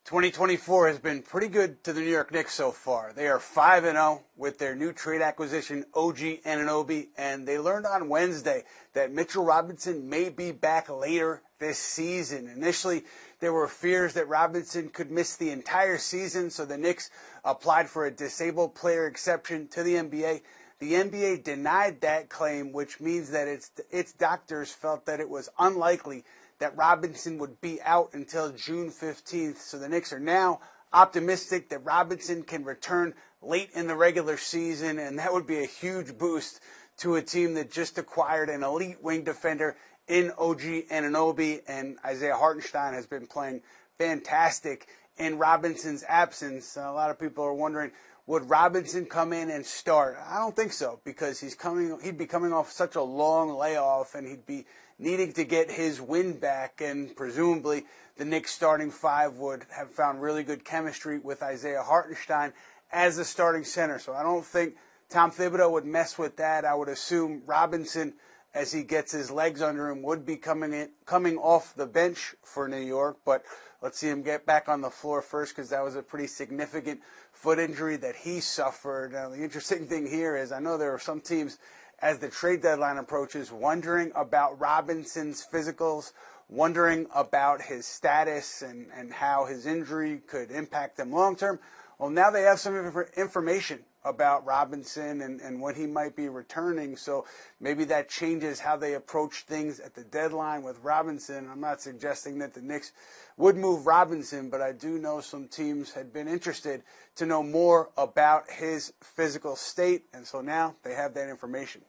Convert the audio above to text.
2024 has been pretty good to the New York Knicks so far. They are 5-0 with their new trade acquisition, OG Anunoby, and they learned on Wednesday that Mitchell Robinson may be back later this season. Initially, there were fears that Robinson could miss the entire season, so the Knicks applied for a disabled player exception to the NBA. The NBA denied that claim, which means that its doctors felt that it was unlikely that Robinson would be out until June 15th. So the Knicks are now optimistic that Robinson can return late in the regular season, and that would be a huge boost to a team that just acquired an elite wing defender in OG Anunoby, and Isaiah Hartenstein has been playing fantastic in Robinson's absence. A lot of people are wondering, would Robinson come in and start? I don't think so, because he'd be coming off such a long layoff, and he'd be needing to get his wind back, and presumably the Knicks starting five would have found really good chemistry with Isaiah Hartenstein as the starting center. So I don't think Tom Thibodeau would mess with that. I would assume Robinson, as he gets his legs under him, would be coming off the bench for New York. But let's see him get back on the floor first, because that was a pretty significant foot injury that he suffered. Now, the interesting thing here is I know there are some teams, as the trade deadline approaches, wondering about Robinson's physicals, wondering about his status and how his injury could impact him long term. Well, now they have some information about Robinson and when he might be returning, so maybe that changes how they approach things at the deadline with Robinson. I'm not suggesting that the Knicks would move Robinson, but I do know some teams had been interested to know more about his physical state, and so now they have that information.